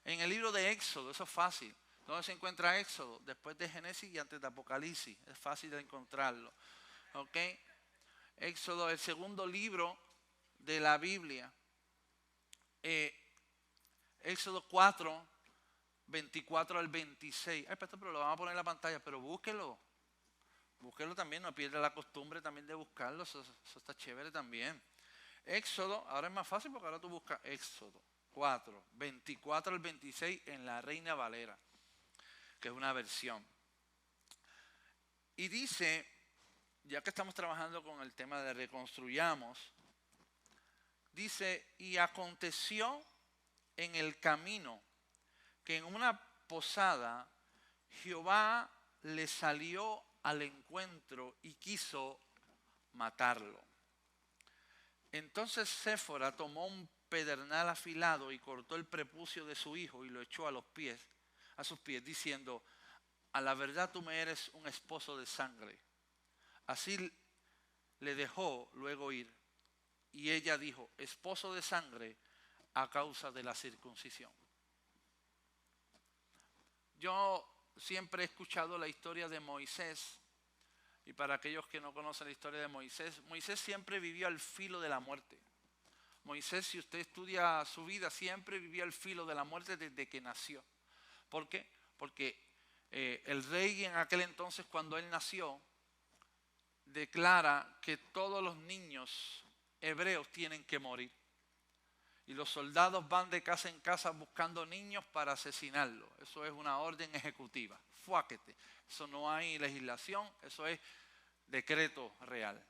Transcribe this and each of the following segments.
En el libro de Éxodo, eso es fácil. ¿Dónde se encuentra Éxodo? Después de Génesis y antes de Apocalipsis. Es fácil de encontrarlo. ¿Ok? Éxodo, el segundo libro de la Biblia. Éxodo 4, 24 al 26. Ay, pastor, pero lo vamos a poner en la pantalla, pero búsquelo. Búsquelo también, no pierda la costumbre también de buscarlo, eso está chévere también. Éxodo, ahora es más fácil porque ahora tú buscas Éxodo 4, 24 al 26 en la Reina Valera, que es una versión. Y dice, ya que estamos trabajando con el tema de reconstruyamos, dice, y aconteció en el camino que en una posada Jehová le salió al encuentro y quiso matarlo. Entonces Séfora tomó un pedernal afilado y cortó el prepucio de su hijo y lo echó a sus pies, diciendo, a la verdad tú me eres un esposo de sangre. Así le dejó luego ir. Y ella dijo, esposo de sangre a causa de la circuncisión. Yo siempre he escuchado la historia de Moisés. Y para aquellos que no conocen la historia de Moisés, Moisés siempre vivió al filo de la muerte. Moisés, si usted estudia su vida, siempre vivió al filo de la muerte desde que nació. ¿Por qué? Porque el rey en aquel entonces, cuando él nació, declara que todos los niños hebreos tienen que morir. Y los soldados van de casa en casa buscando niños para asesinarlos. Eso es una orden ejecutiva. Fuáquete. Eso no hay legislación, eso es decreto real.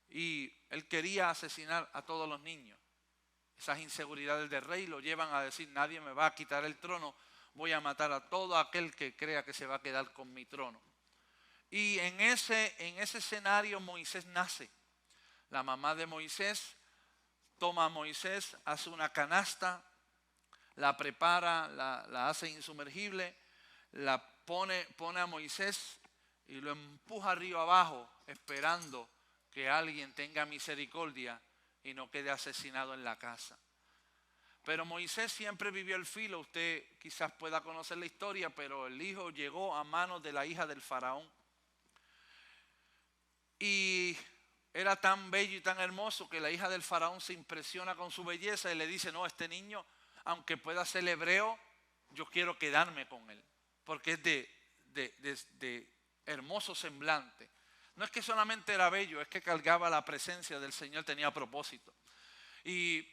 Y él quería asesinar a todos los niños. Esas inseguridades del rey lo llevan a decir, nadie me va a quitar el trono, voy a matar a todo aquel que crea que se va a quedar con mi trono. Y en ese escenario Moisés nace. La mamá de Moisés toma a Moisés, hace una canasta, la prepara, la hace insumergible, la pone a Moisés y lo empuja río abajo, esperando que alguien tenga misericordia y no quede asesinado en la casa. Pero Moisés siempre vivió el filo. Usted quizás pueda conocer la historia, pero el hijo llegó a manos de la hija del faraón. Y era tan bello y tan hermoso que la hija del faraón se impresiona con su belleza y le dice, no, este niño, aunque pueda ser hebreo, yo quiero quedarme con él, porque es de hermoso semblante. No es que solamente era bello, es que cargaba la presencia del Señor, tenía propósito. Y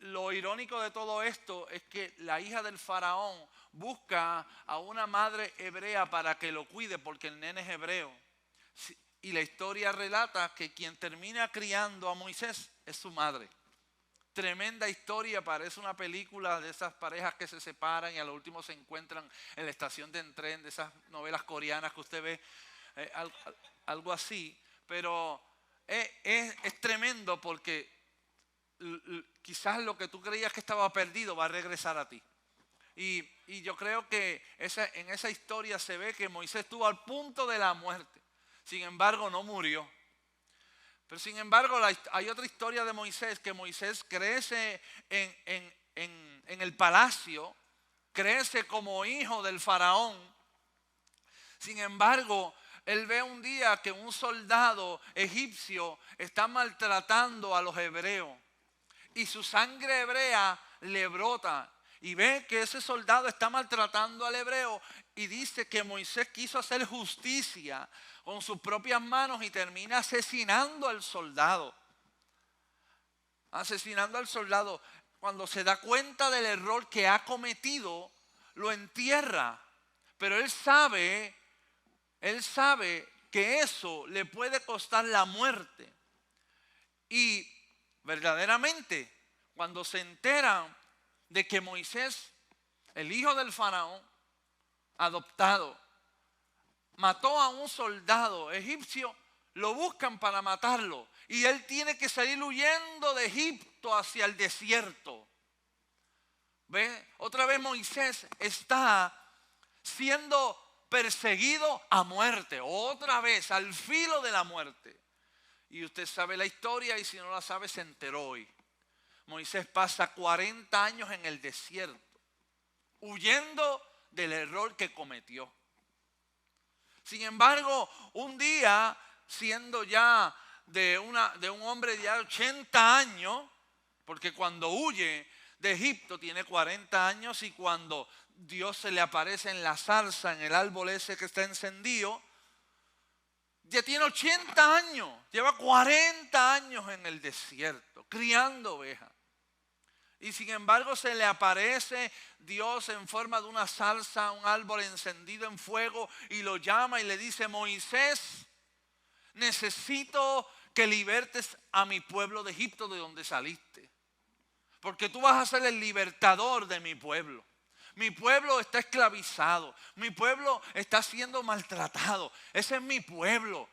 lo irónico de todo esto es que la hija del faraón busca a una madre hebrea para que lo cuide porque el nene es hebreo. Y la historia relata que quien termina criando a Moisés es su madre. Tremenda historia, parece una película de esas parejas que se separan y a lo último se encuentran en la estación de tren, de esas novelas coreanas que usted ve, algo así. Pero es tremendo porque quizás lo que tú creías que estaba perdido va a regresar a ti. Y yo creo que en esa historia se ve que Moisés estuvo al punto de la muerte. Sin embargo, no murió. Pero sin embargo, hay otra historia de Moisés, que Moisés crece en el palacio, crece como hijo del faraón. Sin embargo, él ve un día que un soldado egipcio está maltratando a los hebreos. Y su sangre hebrea le brota. Y ve que ese soldado está maltratando al hebreo. Y dice que Moisés quiso hacer justicia con sus propias manos y termina asesinando al soldado. Asesinando al soldado. Cuando se da cuenta del error que ha cometido, lo entierra. Pero él sabe que eso le puede costar la muerte. Y verdaderamente, cuando se enteran de que Moisés, el hijo del faraón, adoptado, mató a un soldado egipcio, lo buscan para matarlo. Y él tiene que salir huyendo de Egipto hacia el desierto. ¿Ve? Otra vez Moisés está siendo perseguido a muerte. Otra vez, al filo de la muerte. Y usted sabe la historia y si no la sabe se enteró hoy. Moisés pasa 40 años en el desierto, huyendo del error que cometió. Sin embargo, un día, siendo ya de un hombre de 80 años, porque cuando huye de Egipto tiene 40 años, y cuando Dios se le aparece en la zarza, en el árbol ese que está encendido, ya tiene 80 años, lleva 40 años en el desierto, criando ovejas. Y sin embargo se le aparece Dios en forma de una zarza, un árbol encendido en fuego, y lo llama y le dice: Moisés, necesito que libertes a mi pueblo de Egipto, de donde saliste. Porque tú vas a ser el libertador de mi pueblo. Mi pueblo está esclavizado. Mi pueblo está siendo maltratado. Ese es mi pueblo.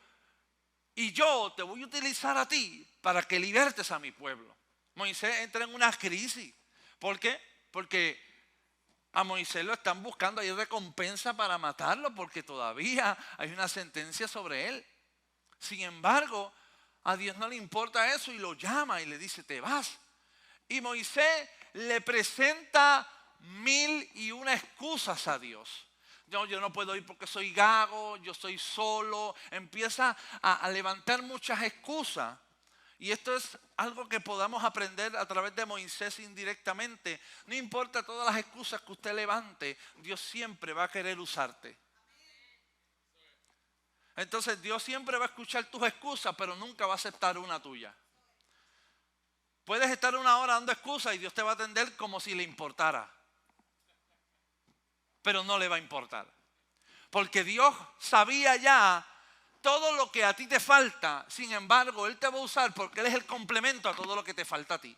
Y yo te voy a utilizar a ti para que libertes a mi pueblo. Moisés entra en una crisis. ¿Por qué? Porque a Moisés lo están buscando. Hay recompensa para matarlo, porque todavía hay una sentencia sobre él. Sin embargo, a Dios no le importa eso y lo llama y le dice: te vas. Y Moisés le presenta 1001 excusas a Dios. Yo no puedo ir porque soy gago, yo soy solo. Empieza a levantar muchas excusas. Y esto es algo que podamos aprender a través de Moisés indirectamente. No importa todas las excusas que usted levante, Dios siempre va a querer usarte. Entonces Dios siempre va a escuchar tus excusas, pero nunca va a aceptar una tuya. Puedes estar una hora dando excusas y Dios te va a atender como si le importara. Pero no le va a importar. Porque Dios sabía ya todo lo que a ti te falta. Sin embargo, Él te va a usar porque Él es el complemento a todo lo que te falta a ti.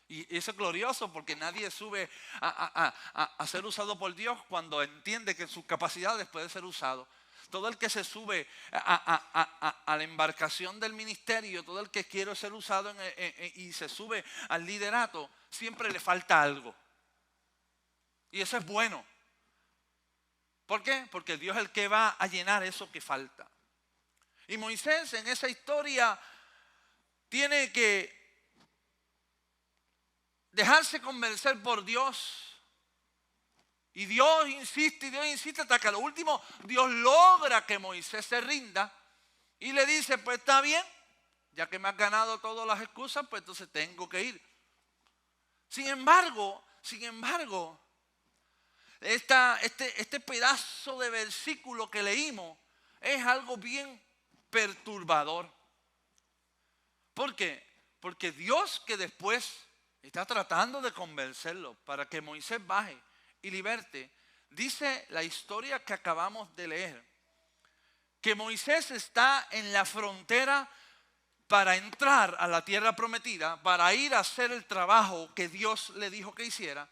Y eso es glorioso, porque nadie sube a ser usado por Dios cuando entiende que sus capacidades pueden ser usado. Todo el que se sube a la embarcación del ministerio, todo el que quiere ser usado y se sube al liderato, siempre le falta algo. Y eso es bueno. ¿Por qué? Porque Dios es el que va a llenar eso que falta. Y Moisés en esa historia tiene que dejarse convencer por Dios. Y Dios insiste hasta que a lo último Dios logra que Moisés se rinda y le dice: pues está bien, ya que me has ganado todas las excusas, pues entonces tengo que ir. Sin embargo, este pedazo de versículo que leímos es algo bien perturbador. ¿Por qué? Porque Dios, que después está tratando de convencerlo para que Moisés baje y liberte, dice la historia que acabamos de leer, que Moisés está en la frontera para entrar a la tierra prometida, para ir a hacer el trabajo que Dios le dijo que hiciera,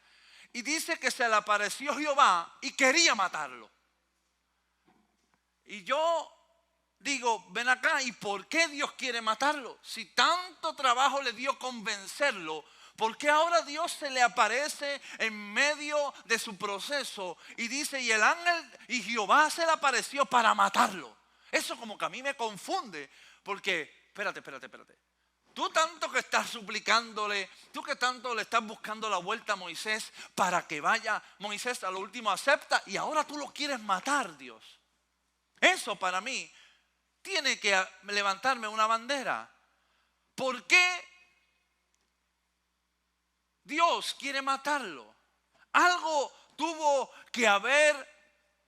y dice que se le apareció Jehová y quería matarlo. Y yo digo: ven acá, ¿y por qué Dios quiere matarlo? Si tanto trabajo le dio convencerlo, ¿por qué ahora Dios se le aparece en medio de su proceso y dice: y el ángel y Jehová se le apareció para matarlo? Eso como que a mí me confunde, porque espérate. Tú tanto que estás suplicándole, tú que tanto le estás buscando la vuelta a Moisés para que vaya, Moisés a lo último acepta y ahora tú lo quieres matar, Dios. Eso para mí tiene que levantarme una bandera. ¿Por qué Dios quiere matarlo? Algo tuvo que haber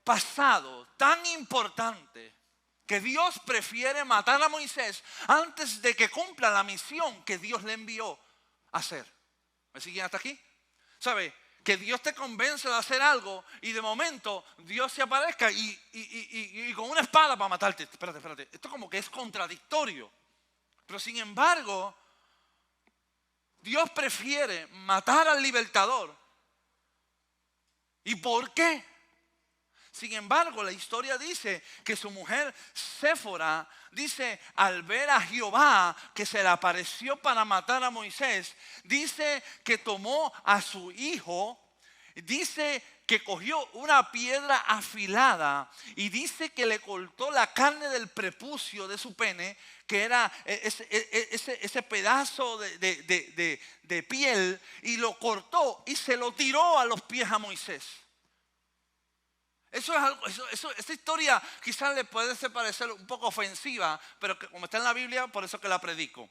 pasado tan importante que Dios prefiere matar a Moisés antes de que cumpla la misión que Dios le envió a hacer. ¿Me siguen hasta aquí? ¿Sabe? Que Dios te convence de hacer algo y de momento Dios se aparezca y con una espada para matarte. Espérate. Esto como que es contradictorio. Pero sin embargo, Dios prefiere matar al libertador. ¿Y por qué? Sin embargo, la historia dice que su mujer Séfora, dice, al ver a Jehová que se le apareció para matar a Moisés, dice que tomó a su hijo dice que cogió una piedra afilada y dice que le cortó la carne del prepucio de su pene, que era ese pedazo de piel, y lo cortó y se lo tiró a los pies a Moisés. Eso es algo, esta historia quizás le puede parecer un poco ofensiva, pero que como está en la Biblia, por eso que la predico.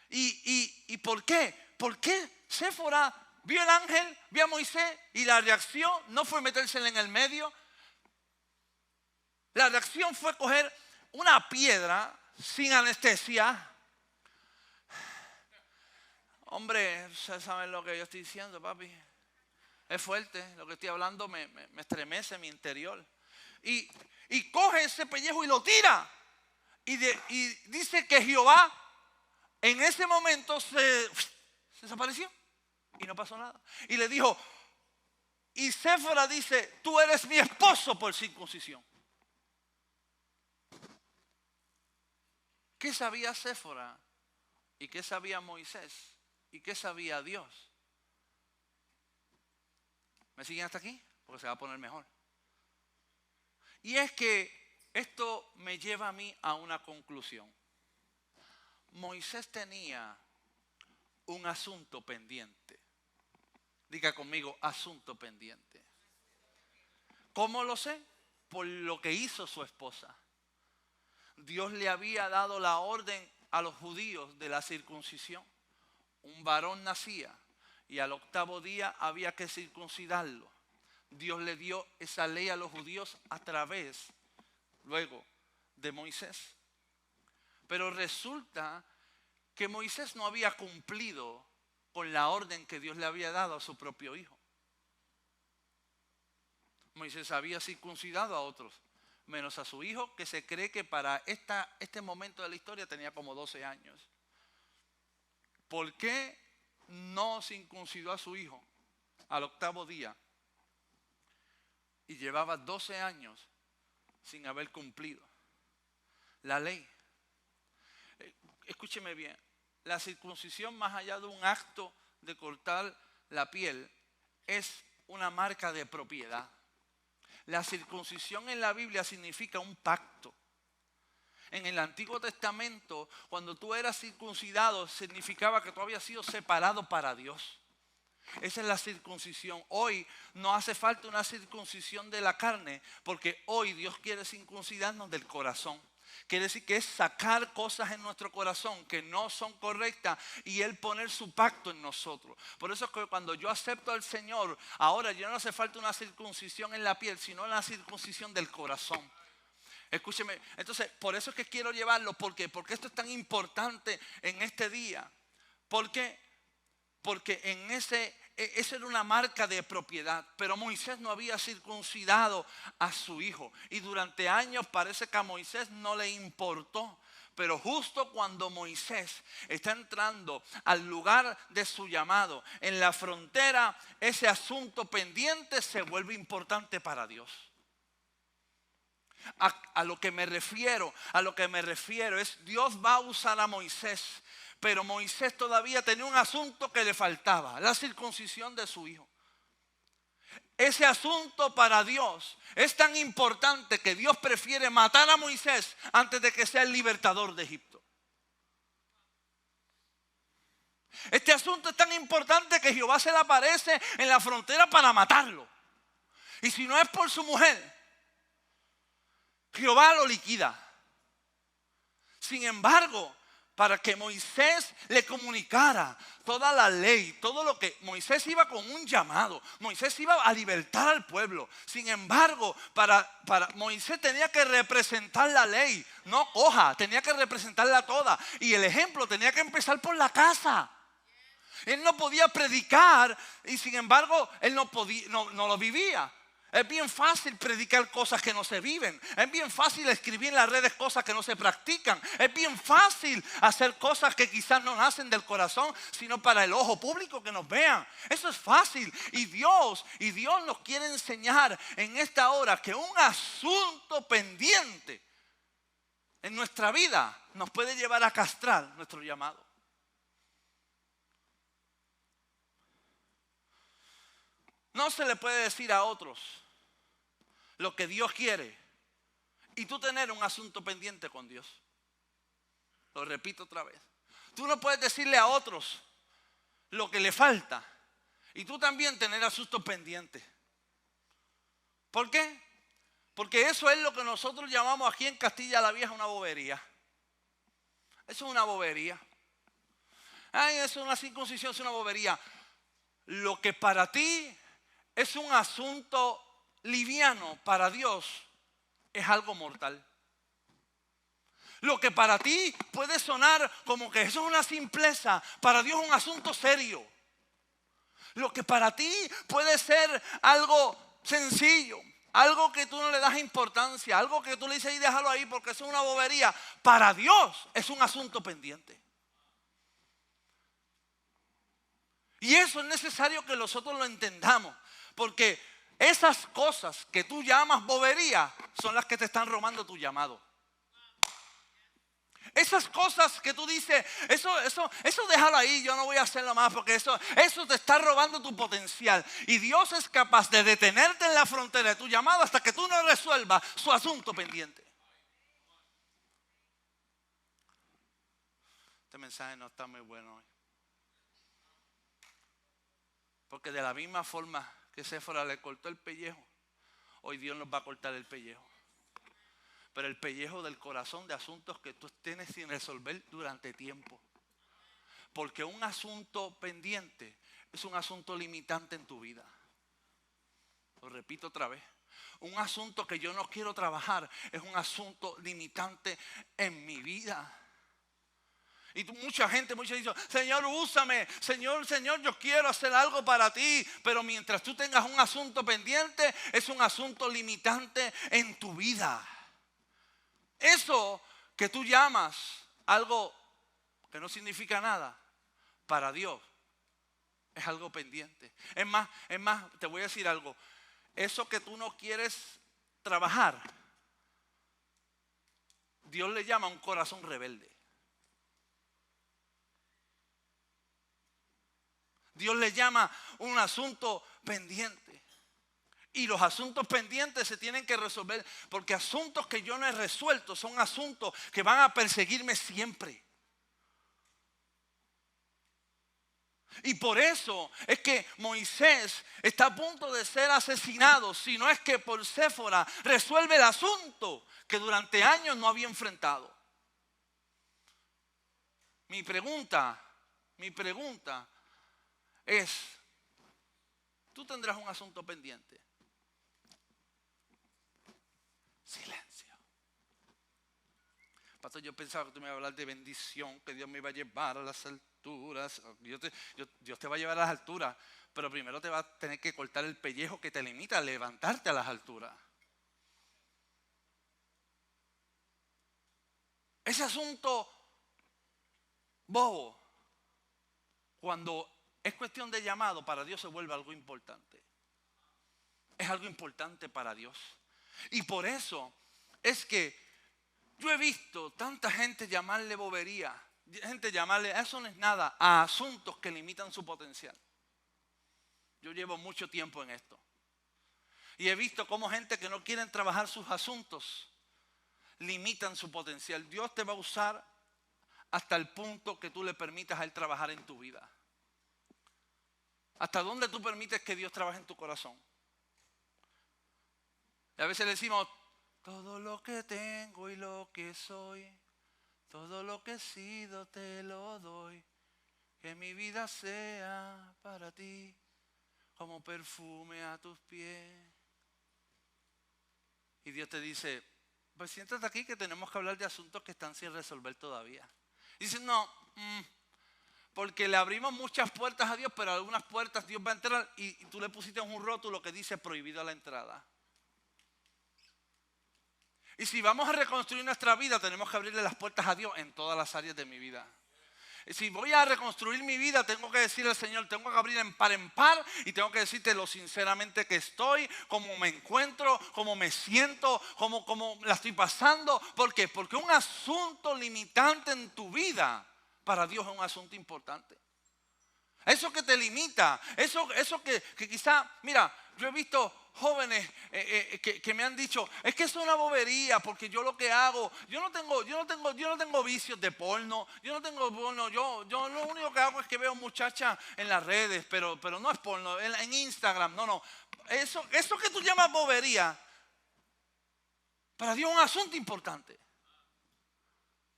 ¿Y por qué? ¿Por qué Séfora vio el ángel, vio a Moisés y la reacción no fue metérsela en el medio? La reacción fue coger una piedra sin anestesia. Hombre, ustedes saben lo que yo estoy diciendo, papi. Es fuerte, lo que estoy hablando me estremece mi interior. Y coge ese pellejo y lo tira. Y dice que Jehová en ese momento se desapareció y no pasó nada. Y le dijo, y Séfora dice, tú eres mi esposo por circuncisión. ¿Qué sabía Séfora? ¿Y qué sabía Moisés? ¿Y qué sabía Dios? ¿Me siguen hasta aquí? Porque se va a poner mejor. Y es que esto me lleva a mí a una conclusión. Moisés tenía un asunto pendiente. Diga conmigo, asunto pendiente. ¿Cómo lo sé? Por lo que hizo su esposa. Dios le había dado la orden a los judíos de la circuncisión. Un varón nacía y al 8º día había que circuncidarlo. Dios le dio esa ley a los judíos a través, luego, de Moisés. Pero resulta que Moisés no había cumplido con la orden que Dios le había dado a su propio hijo. Moisés había circuncidado a otros, menos a su hijo, que se cree que para este momento de la historia tenía como 12 años. ¿Por qué no circuncidó a su hijo al 8º día? Y llevaba 12 años sin haber cumplido la ley. Escúcheme bien, la circuncisión, más allá de un acto de cortar la piel, es una marca de propiedad. La circuncisión en la Biblia significa un pacto. En el Antiguo Testamento, cuando tú eras circuncidado, significaba que tú habías sido separado para Dios. Esa es la circuncisión. Hoy no hace falta una circuncisión de la carne, porque hoy Dios quiere circuncidarnos del corazón. Quiere decir que es sacar cosas en nuestro corazón que no son correctas y Él poner su pacto en nosotros. Por eso es que cuando yo acepto al Señor, ahora ya no hace falta una circuncisión en la piel, sino una circuncisión del corazón. Escúcheme, entonces por eso es que quiero llevarlo. ¿Por qué? Porque esto es tan importante en este día. ¿Por qué? Porque esa era una marca de propiedad. Pero Moisés no había circuncidado a su hijo. Y durante años parece que a Moisés no le importó. Pero justo cuando Moisés está entrando al lugar de su llamado, en la frontera, ese asunto pendiente se vuelve importante para Dios. A lo que me refiero es Dios va a usar a Moisés. Pero Moisés todavía tenía un asunto que le faltaba, la circuncisión de su hijo. Ese asunto para Dios es tan importante que Dios prefiere matar a Moisés antes de que sea el libertador de Egipto. Este asunto es tan importante que Jehová se le aparece en la frontera para matarlo. Y si no es por su mujer, Jehová lo liquida. Sin embargo, para que Moisés le comunicara toda la ley, todo lo que Moisés iba con un llamado, Moisés iba a libertar al pueblo. Sin embargo, para Moisés tenía que representar la ley, no coja, tenía que representarla toda. Y el ejemplo tenía que empezar por la casa. Él no podía predicar y sin embargo él no lo vivía. Es bien fácil predicar cosas que no se viven. Es bien fácil escribir en las redes cosas que no se practican. Es bien fácil hacer cosas que quizás no nacen del corazón, sino para el ojo público que nos vean. Eso es fácil. Y Dios nos quiere enseñar en esta hora que un asunto pendiente en nuestra vida nos puede llevar a castrar nuestro llamado. No se le puede decir a otros lo que Dios quiere y tú tener un asunto pendiente con Dios. Lo repito otra vez. Tú no puedes decirle a otros lo que le falta y tú también tener asuntos pendientes. ¿Por qué? Porque eso es lo que nosotros llamamos aquí en Castilla la Vieja una bobería. Eso es una bobería. Ay, eso es una circuncisión, es una bobería. Lo que para ti es un asunto liviano, para Dios es algo mortal. Lo que para ti puede sonar como que eso es una simpleza, para Dios es un asunto serio. Lo que para ti puede ser algo sencillo, algo que tú no le das importancia, algo que tú le dices y déjalo ahí porque eso es una bobería, para Dios es un asunto pendiente. Y eso es necesario que nosotros lo entendamos, porque esas cosas que tú llamas bobería son las que te están robando tu llamado. Esas cosas que tú dices, eso déjalo ahí, yo no voy a hacerlo más porque eso te está robando tu potencial. Y Dios es capaz de detenerte en la frontera de tu llamado hasta que tú no resuelvas su asunto pendiente. Este mensaje no está muy bueno hoy. Porque de la misma forma que Séfora le cortó el pellejo, hoy Dios nos va a cortar el pellejo. Pero el pellejo del corazón de asuntos que tú tienes sin resolver durante tiempo. Porque un asunto pendiente es un asunto limitante en tu vida. Lo repito otra vez. Un asunto que yo no quiero trabajar es un asunto limitante en mi vida. Y mucha gente dice, Señor, úsame, Señor, yo quiero hacer algo para ti. Pero mientras tú tengas un asunto pendiente, es un asunto limitante en tu vida. Eso que tú llamas algo que no significa nada, para Dios es algo pendiente. Es más, te voy a decir algo. Eso que tú no quieres trabajar, Dios le llama un corazón rebelde. Dios le llama un asunto pendiente. Y los asuntos pendientes se tienen que resolver, porque asuntos que yo no he resuelto son asuntos que van a perseguirme siempre. Y por eso es que Moisés está a punto de ser asesinado, si no es que por Séfora resuelve el asunto que durante años no había enfrentado. Mi pregunta es, ¿tú tendrás un asunto pendiente? Silencio. Pastor, yo pensaba que tú me ibas a hablar de bendición, que Dios me iba a llevar a las alturas. Dios te va a llevar a las alturas, pero primero te va a tener que cortar el pellejo que te limita a levantarte a las alturas. Ese asunto bobo, cuando es cuestión de llamado, para Dios se vuelve algo importante. Es algo importante para Dios. Y por eso es que yo he visto tanta gente llamarle bobería, gente llamarle, eso no es nada, a asuntos que limitan su potencial. Yo llevo mucho tiempo en esto. Y he visto cómo gente que no quieren trabajar sus asuntos limitan su potencial. Dios te va a usar hasta el punto que tú le permitas a Él trabajar en tu vida. ¿Hasta dónde tú permites que Dios trabaje en tu corazón? Y a veces le decimos, todo lo que tengo y lo que soy, todo lo que he sido te lo doy. Que mi vida sea para ti como perfume a tus pies. Y Dios te dice, pues siéntate aquí que tenemos que hablar de asuntos que están sin resolver todavía. Y dice, no, porque le abrimos muchas puertas a Dios, pero algunas puertas Dios va a entrar y tú le pusiste un rótulo que dice prohibido a la entrada. Y si vamos a reconstruir nuestra vida, tenemos que abrirle las puertas a Dios en todas las áreas de mi vida. Y si voy a reconstruir mi vida, tengo que decirle al Señor, tengo que abrir en par y tengo que decirte lo sinceramente que estoy, cómo me encuentro, cómo me siento, cómo la estoy pasando. ¿Por qué? Porque un asunto limitante en tu vida, para Dios es un asunto importante. Eso que te limita, eso que quizá, mira, yo he visto jóvenes que me han dicho, es que es una bobería porque yo lo que hago, yo no tengo vicios de porno, yo no tengo porno, yo lo único que hago es que veo muchachas en las redes, pero no es porno, en Instagram, no. Eso que tú llamas bobería, para Dios es un asunto importante.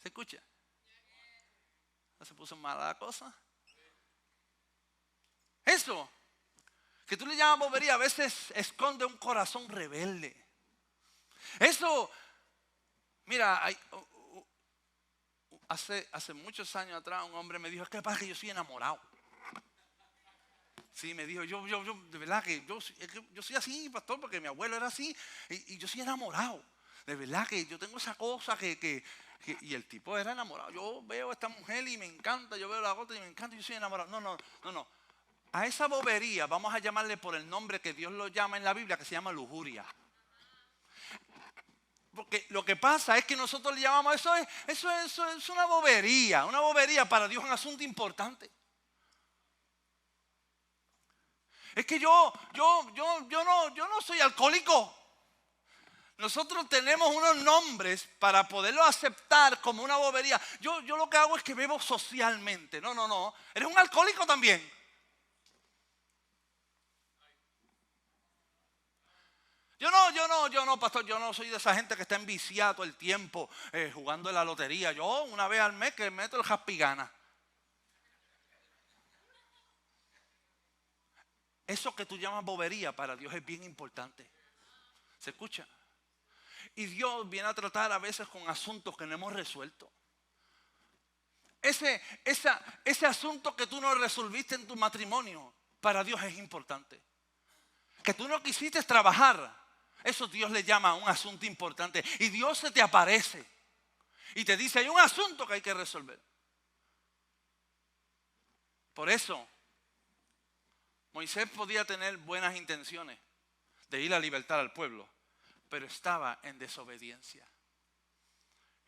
¿Se escucha? ¿No se puso mala la cosa? Eso que tú le llamas bobería a veces esconde un corazón rebelde. Eso, mira, hace muchos años atrás un hombre me dijo, es que pasa que yo soy enamorado. Sí, me dijo, yo de verdad que yo soy así, pastor, porque mi abuelo era así y yo soy enamorado. De verdad que yo tengo esa cosa y el tipo era enamorado. Yo veo a esta mujer y me encanta, yo veo la otra y me encanta y yo soy enamorado. No. A esa bobería vamos a llamarle por el nombre que Dios lo llama en la Biblia, que se llama lujuria. Porque lo que pasa es que nosotros le llamamos eso es una bobería. Una bobería para Dios es un asunto importante. Es que yo no soy alcohólico. Nosotros tenemos unos nombres para poderlo aceptar como una bobería. Yo lo que hago es que bebo socialmente. No. Eres un alcohólico también. Yo no, pastor, yo no soy de esa gente que está enviciado todo el tiempo jugando en la lotería. Yo una vez al mes que meto el jaspigana. Eso que tú llamas bobería para Dios es bien importante. ¿Se escucha? Y Dios viene a tratar a veces con asuntos que no hemos resuelto. Ese asunto que tú no resolviste en tu matrimonio, para Dios es importante. Que tú no quisiste trabajar, eso Dios le llama un asunto importante. Y Dios se te aparece y te dice, hay un asunto que hay que resolver. Por eso, Moisés podía tener buenas intenciones de ir a libertar al pueblo, pero estaba en desobediencia.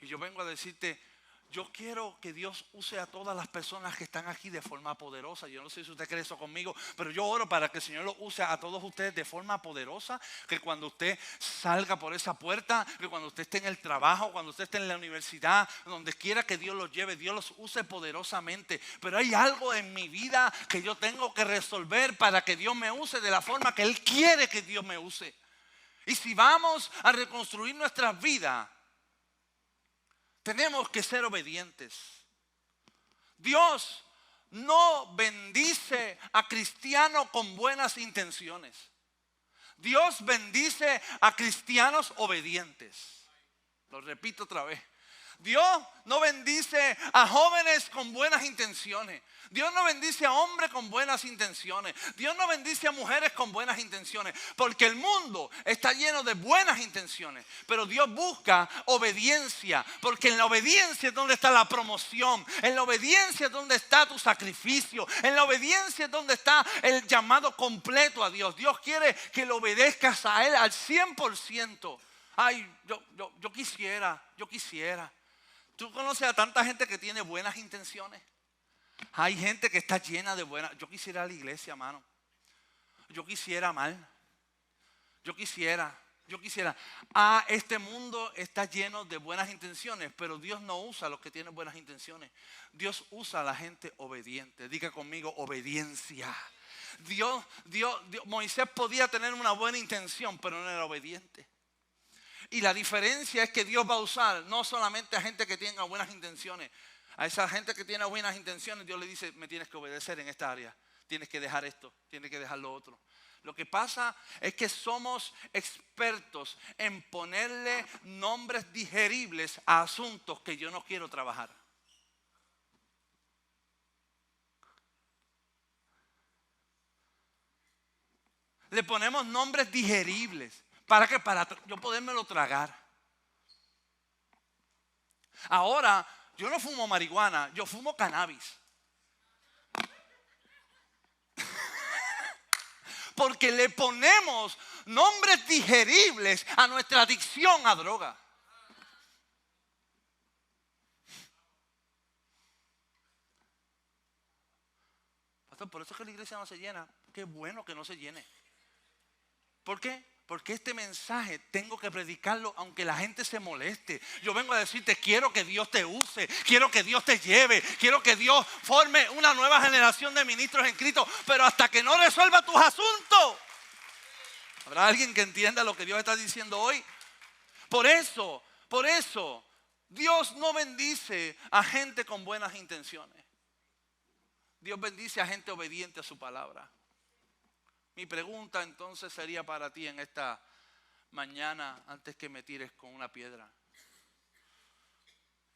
Y yo vengo a decirte, yo quiero que Dios use a todas las personas que están aquí de forma poderosa. Yo no sé si usted cree eso conmigo, pero yo oro para que el Señor lo use a todos ustedes de forma poderosa. Que cuando usted salga por esa puerta, que cuando usted esté en el trabajo, cuando usted esté en la universidad, donde quiera que Dios los lleve, Dios los use poderosamente. Pero hay algo en mi vida que yo tengo que resolver para que Dios me use de la forma que Él quiere que Dios me use. Y si vamos a reconstruir nuestras vidas, tenemos que ser obedientes. Dios no bendice a cristianos con buenas intenciones. Dios bendice a cristianos obedientes. Lo repito otra vez. Dios no bendice a jóvenes con buenas intenciones. Dios no bendice a hombres con buenas intenciones. Dios no bendice a mujeres con buenas intenciones. Porque el mundo está lleno de buenas intenciones. Pero Dios busca obediencia. Porque en la obediencia es donde está la promoción. En la obediencia es donde está tu sacrificio. En la obediencia es donde está el llamado completo a Dios. Dios quiere que le obedezcas a Él al 100%. Ay, yo quisiera. ¿Tú conoces a tanta gente que tiene buenas intenciones? Hay gente que está llena de buenas. Yo quisiera ir a la iglesia, mano. Yo quisiera amar. Yo quisiera. Este mundo está lleno de buenas intenciones, pero Dios no usa a los que tienen buenas intenciones. Dios usa a la gente obediente. Diga conmigo, obediencia. Moisés podía tener una buena intención, pero no era obediente. Y la diferencia es que Dios va a usar no solamente a gente que tenga buenas intenciones. A esa gente que tiene buenas intenciones, Dios le dice, me tienes que obedecer en esta área. Tienes que dejar esto, tienes que dejar lo otro. Lo que pasa es que somos expertos en ponerle nombres digeribles a asuntos que yo no quiero trabajar. Le ponemos nombres digeribles. ¿Para qué? Para yo podérmelo tragar. Ahora, yo no fumo marihuana, yo fumo cannabis. Porque le ponemos nombres digeribles a nuestra adicción a droga. pastor, por eso es que la iglesia no se llena. Qué bueno que no se llene. ¿Por qué? Porque este mensaje tengo que predicarlo aunque la gente se moleste. Yo vengo a decirte, quiero que Dios te use, quiero que Dios te lleve, quiero que Dios forme una nueva generación de ministros en Cristo, pero hasta que no resuelva tus asuntos. ¿Habrá alguien que entienda lo que Dios está diciendo hoy? Por eso, Dios no bendice a gente con buenas intenciones. Dios bendice a gente obediente a su palabra. Mi pregunta entonces sería para ti en esta mañana, antes que me tires con una piedra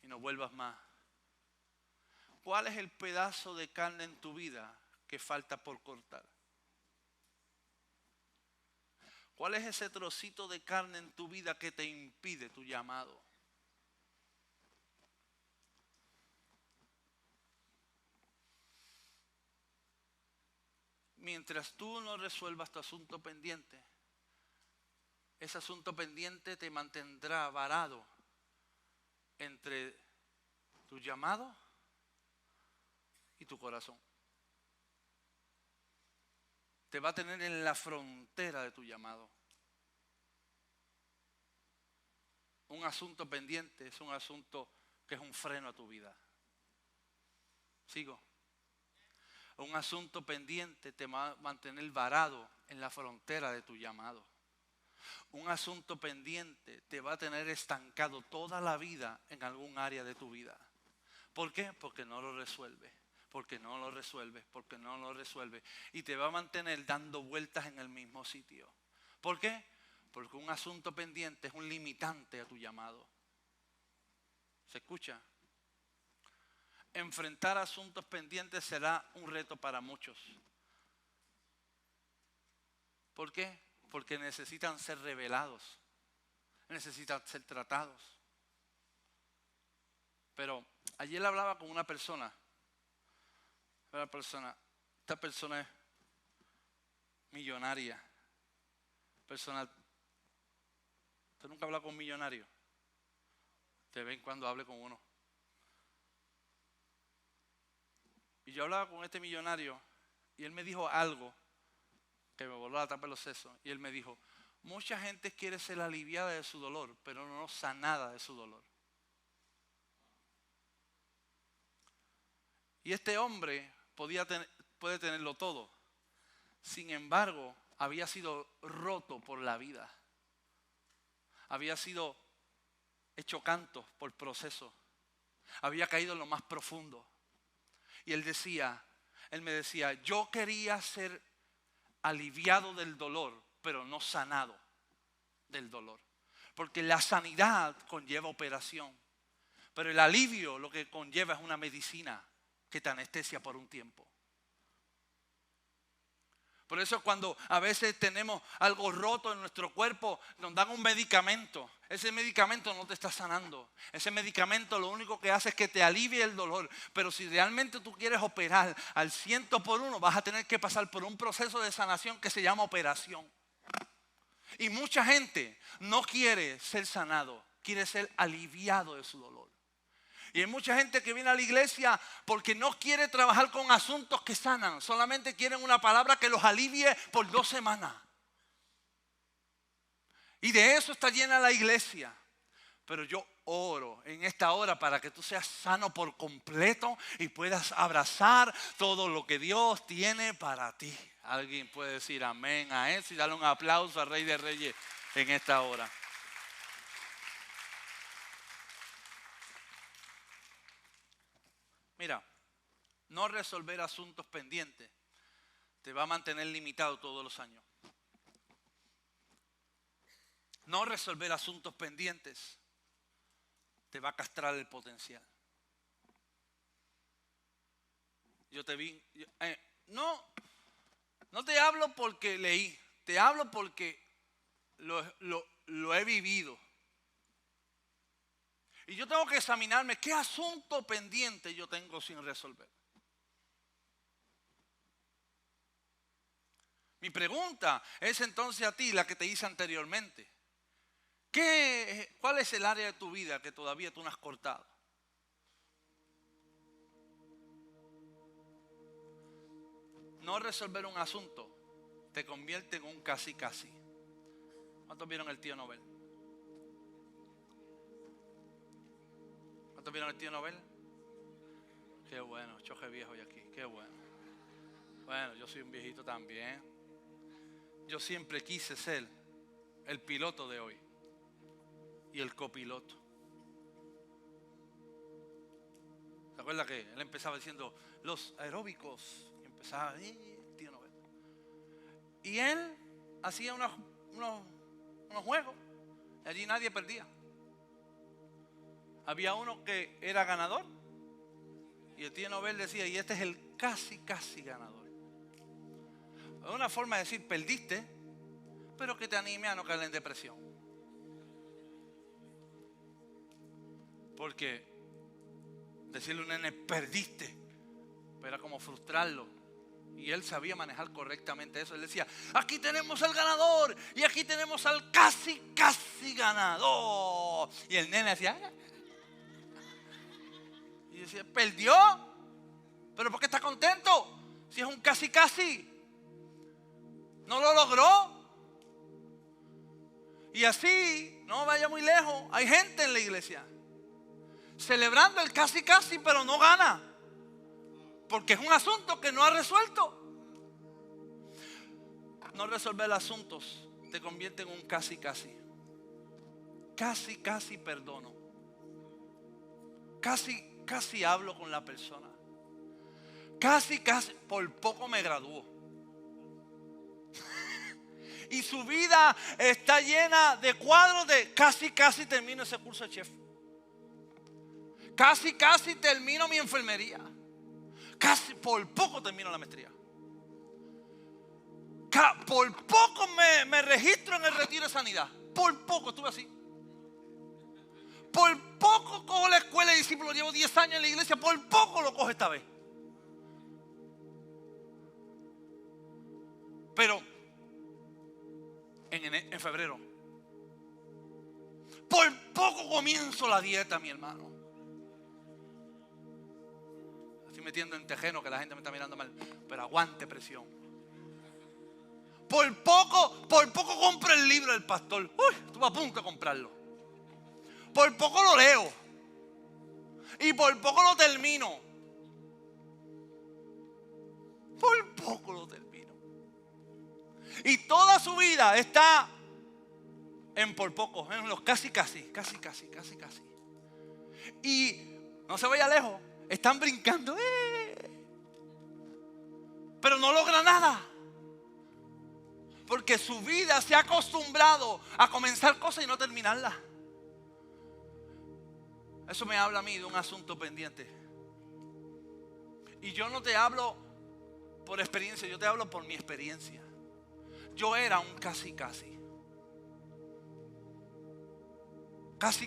y no vuelvas más. ¿Cuál es el pedazo de carne en tu vida que falta por cortar? ¿Cuál es ese trocito de carne en tu vida que te impide tu llamado? Mientras tú no resuelvas tu asunto pendiente, ese asunto pendiente te mantendrá varado entre tu llamado y tu corazón. Te va a tener en la frontera de tu llamado. Un asunto pendiente es un asunto que es un freno a tu vida. ¿Sigo? Un asunto pendiente te va a mantener varado en la frontera de tu llamado. Un asunto pendiente te va a tener estancado toda la vida en algún área de tu vida. ¿Por qué? Porque no lo resuelves. Porque no lo resuelves. Porque no lo resuelves. Y te va a mantener dando vueltas en el mismo sitio. ¿Por qué? Porque un asunto pendiente es un limitante a tu llamado. ¿Se escucha? Enfrentar asuntos pendientes será un reto para muchos. ¿Por qué? Porque necesitan ser revelados. Necesitan ser tratados. Pero ayer hablaba con una persona. Esta persona es millonaria. ¿Usted nunca habla con un millonario? De vez en cuando hable con uno. Y yo hablaba con este millonario y él me dijo algo que me voló la tapa de los sesos. Y él me dijo, mucha gente quiere ser aliviada de su dolor, pero no sanada de su dolor. Y este hombre puede tenerlo todo. Sin embargo, había sido roto por la vida. Había sido hecho canto por proceso. Había caído en lo más profundo. Y él me decía, yo quería ser aliviado del dolor, pero no sanado del dolor. Porque la sanidad conlleva operación. Pero el alivio lo que conlleva es una medicina que te anestesia por un tiempo. Por eso cuando a veces tenemos algo roto en nuestro cuerpo, nos dan un medicamento. Ese medicamento no te está sanando. Ese medicamento lo único que hace es que te alivie el dolor. Pero si realmente tú quieres operar al 100%, vas a tener que pasar por un proceso de sanación que se llama operación. Y mucha gente no quiere ser sanado, quiere ser aliviado de su dolor. Y hay mucha gente que viene a la iglesia porque no quiere trabajar con asuntos que sanan. Solamente quieren una palabra que los alivie por 2 semanas. Y de eso está llena la iglesia. Pero yo oro en esta hora para que tú seas sano por completo y puedas abrazar todo lo que Dios tiene para ti. Alguien puede decir amén a eso y darle un aplauso al Rey de Reyes en esta hora. Mira, no resolver asuntos pendientes te va a mantener limitado todos los años. No resolver asuntos pendientes te va a castrar el potencial. No te hablo porque leí, te hablo porque lo he vivido. Y yo tengo que examinarme qué asunto pendiente yo tengo sin resolver. Mi pregunta es entonces a ti la que te hice anteriormente. ¿Cuál es el área de tu vida que todavía tú no has cortado? no resolver un asunto te convierte en un casi casi. ¿Cuántos vieron el tío Nobel? ¿Cuántos vieron el tío Nobel? Qué bueno, choje viejo hoy aquí, qué bueno. Bueno, yo soy un viejito también. Yo siempre quise ser el piloto de hoy y el copiloto. ¿Se acuerda que él empezaba diciendo los aeróbicos? Y empezaba, tío Nobel. Y él hacía unos juegos y allí nadie perdía. Había uno que era ganador y el tío Nobel decía, y este es el casi ganador. Es una forma de decir, perdiste, pero que te anime a no caer en depresión. Porque decirle a un nene, perdiste, era como frustrarlo. Y él sabía manejar correctamente eso. Él decía, aquí tenemos al ganador y aquí tenemos al casi ganador. Y el nene decía, y decía, perdió, pero ¿por qué está contento? Si es un casi. No lo logró. Y así, no vaya muy lejos, hay gente en la iglesia celebrando el casi, pero no gana, porque es un asunto que no ha resuelto. No resolver asuntos te convierte en un casi. Casi perdono. Casi hablo con la persona. Casi por poco me gradúo. Y su vida está llena de cuadros de casi termino ese curso de chef. Casi termino mi enfermería. Casi por poco termino la maestría. Por poco me registro en el retiro de sanidad. Por poco estuve así. Por poco cojo la escuela de discípulos. Llevo 10 años en la iglesia. Por poco lo cojo esta vez. Pero en febrero, por poco comienzo la dieta, mi hermano. Estoy metiendo en tejeno que la gente me está mirando mal, pero aguante presión. Por poco compro el libro del pastor. Uy, estuve a punto de comprarlo. Por poco lo leo y por poco lo termino. Por poco lo termino. Y toda su vida está en por poco, en los casi. Y no se vaya lejos, están brincando, pero no logra nada. Porque su vida se ha acostumbrado a comenzar cosas y no terminarlas. Eso me habla a mí de un asunto pendiente. Y yo no te hablo por experiencia, yo te hablo por mi experiencia. Yo era un casi.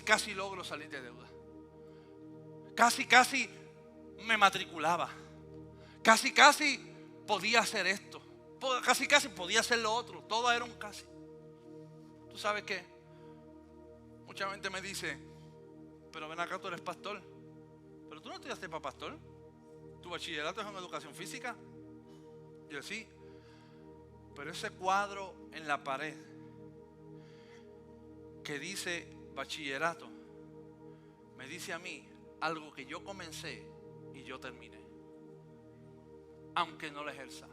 Casi logro salir de deuda. Casi me matriculaba. Casi podía hacer esto. Casi podía hacer lo otro. Todo era un casi. ¿Tú sabes qué? Mucha gente me dice, pero ven acá, tú eres pastor. Pero tú no estudiaste para pastor. Tu bachillerato es en educación física. Y yo sí. Pero ese cuadro en la pared que dice bachillerato me dice a mí algo que yo comencé y yo terminé, aunque no lo ejerza.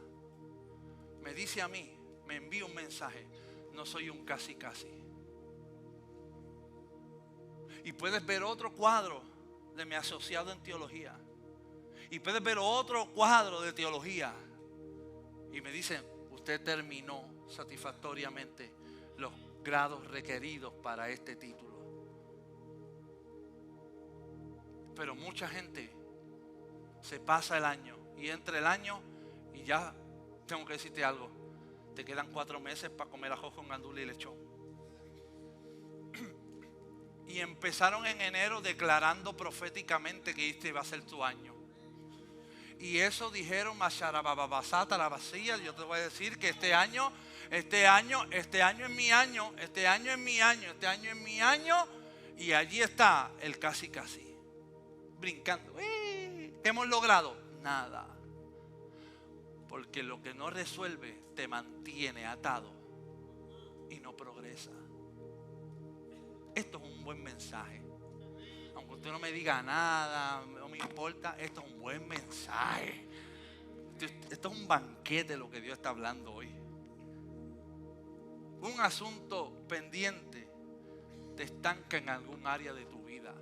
Me dice a mí, me envía un mensaje, no soy un casi. Y puedes ver otro cuadro de mi asociado en teología, y puedes ver otro cuadro de teología y me dicen, usted terminó satisfactoriamente los grados requeridos para este título. Pero mucha gente se pasa el año y entra el año y ya tengo que decirte algo. Te quedan 4 meses para comer ajo con gandula y lechón. Y empezaron en enero declarando proféticamente que este iba a ser tu año. Y eso dijeron, Masharababasata, la vacía. Yo te voy a decir que este año es mi año, este año es mi año. Y allí está el casi. Brincando. ¿Qué hemos logrado? Nada. Porque lo que no resuelve te mantiene atado y no progresa. Esto es un buen mensaje. Aunque usted no me diga nada, no me importa, esto es un buen mensaje. Esto es un banquete lo que Dios está hablando hoy. Un asunto pendiente te estanca en algún área de tu vida.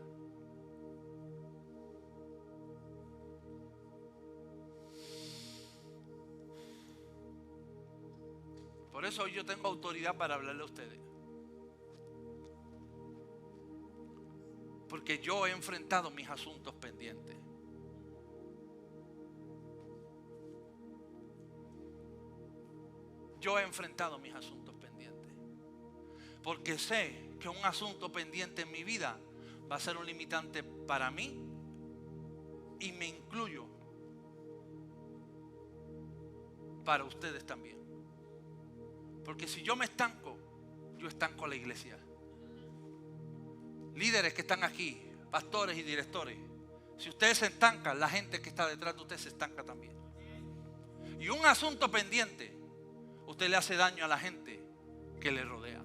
Por eso hoy yo tengo autoridad para hablarle a ustedes. Porque yo he enfrentado mis asuntos pendientes. Yo he enfrentado mis asuntos pendientes. Porque sé que un asunto pendiente en mi vida va a ser un limitante para mí. Y me incluyo para ustedes también. Porque si yo me estanco, yo estanco a la iglesia. Líderes que están aquí, pastores y directores, si ustedes se estancan, la gente que está detrás de ustedes se estanca también. Y un asunto pendiente, usted le hace daño a la gente que le rodea.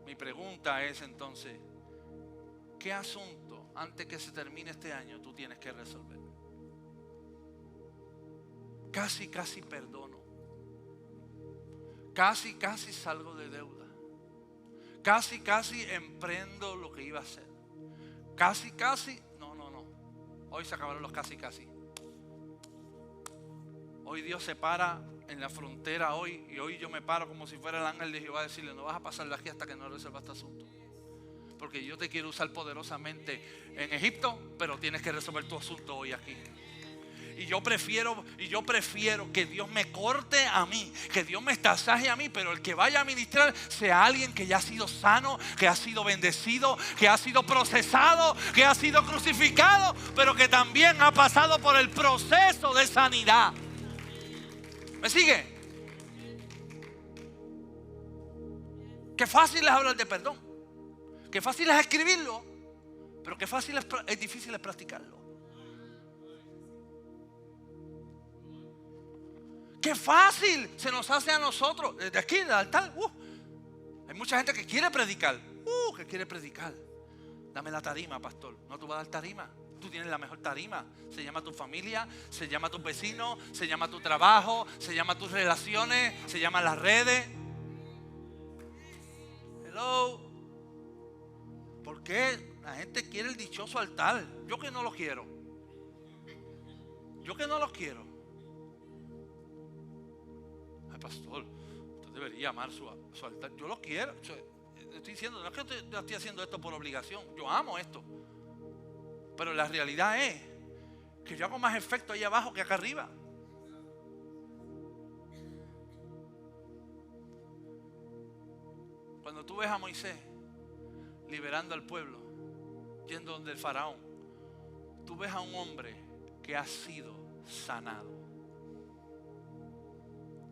Mi pregunta es entonces, ¿qué asunto antes que se termine este año tú tienes que resolver? Casi perdono. Casi salgo de deuda. Casi emprendo lo que iba a hacer. Casi, no. Hoy se acabaron los casi. Hoy Dios se para en la frontera hoy. Y hoy yo me paro como si fuera el ángel de Jehová a decirle: no vas a pasar de aquí hasta que no resuelvas este asunto. Porque yo te quiero usar poderosamente en Egipto, pero tienes que resolver tu asunto hoy aquí. Y yo prefiero que Dios me corte a mí, que Dios me tasaje a mí, pero el que vaya a ministrar sea alguien que ya ha sido sano, que ha sido bendecido, que ha sido procesado, que ha sido crucificado, pero que también ha pasado por el proceso de sanidad. ¿Me sigue? Qué fácil es hablar de perdón, qué fácil es escribirlo, pero qué fácil es difícil es practicarlo. Qué fácil se nos hace a nosotros desde aquí, del altar. Hay mucha gente que quiere predicar. Dame la tarima, pastor. No, tú vas a dar tarima. Tú tienes la mejor tarima. Se llama tu familia, se llama tus vecinos, se llama tu trabajo, se llama tus relaciones, se llama las redes. Hello. ¿Por qué la gente quiere el dichoso altar? Yo que no lo quiero. Ay, pastor, usted debería amar su altar. Yo lo quiero. Estoy diciendo, no es que yo estoy haciendo esto por obligación. Yo amo esto. Pero la realidad es que yo hago más efecto ahí abajo que acá arriba. Cuando tú ves a Moisés liberando al pueblo, yendo donde el faraón, tú ves a un hombre que ha sido sanado.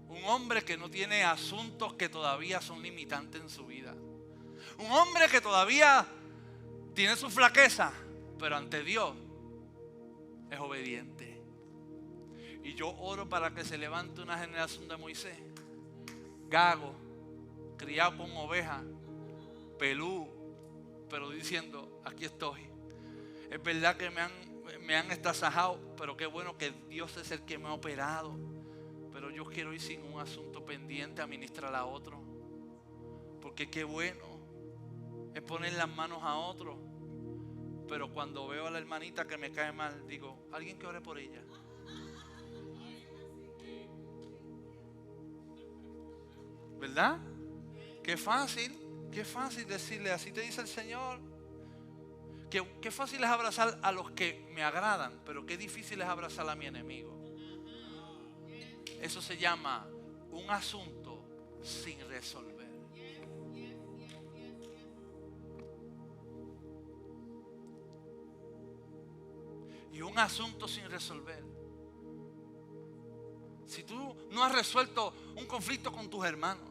Un hombre que no tiene asuntos que todavía son limitantes en su vida. Un hombre que todavía tiene su flaqueza, pero ante Dios es obediente. Y yo oro para que se levante una generación de Moisés, gago, criado con ovejas, pelú, pero diciendo: aquí estoy. Es verdad que me han estasajado, pero qué bueno que Dios es el que me ha operado. Pero yo quiero ir sin un asunto pendiente a ministrar a otro. Porque qué bueno es poner las manos a otro. Pero cuando veo a la hermanita que me cae mal, digo: alguien que ore por ella. ¿Verdad? Qué fácil decirle: así te dice el Señor. Qué fácil es abrazar a los que me agradan, pero qué difícil es abrazar a mi enemigo. Eso se llama un asunto sin resolver. Y un asunto sin resolver. Si tú no has resuelto un conflicto con tus hermanos,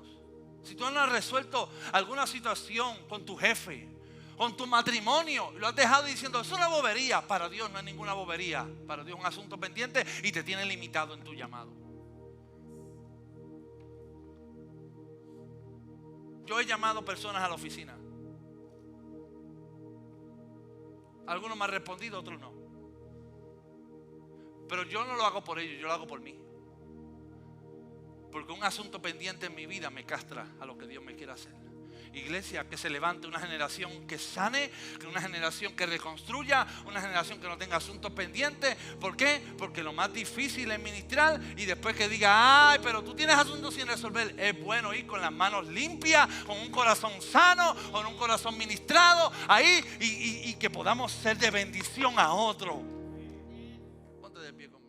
si tú no has resuelto alguna situación con tu jefe con tu matrimonio. Lo has dejado diciendo, es una bobería. Para Dios no es ninguna bobería. Para Dios es un asunto pendiente y te tiene limitado en tu llamado. Yo he llamado personas a la oficina. Algunos me han respondido, otros no. Pero yo no lo hago por ellos, yo lo hago por mí. Porque un asunto pendiente en mi vida me castra a lo que Dios me quiere hacer. Iglesia, que se levante una generación que sane, una generación que reconstruya, una generación que no tenga asuntos pendientes. ¿Por qué? Porque lo más difícil es ministrar y después que diga, ay, pero tú tienes asuntos sin resolver. Es bueno ir con las manos limpias, con un corazón sano, con un corazón ministrado ahí y que podamos ser de bendición a otro. Ponte de pie conmigo.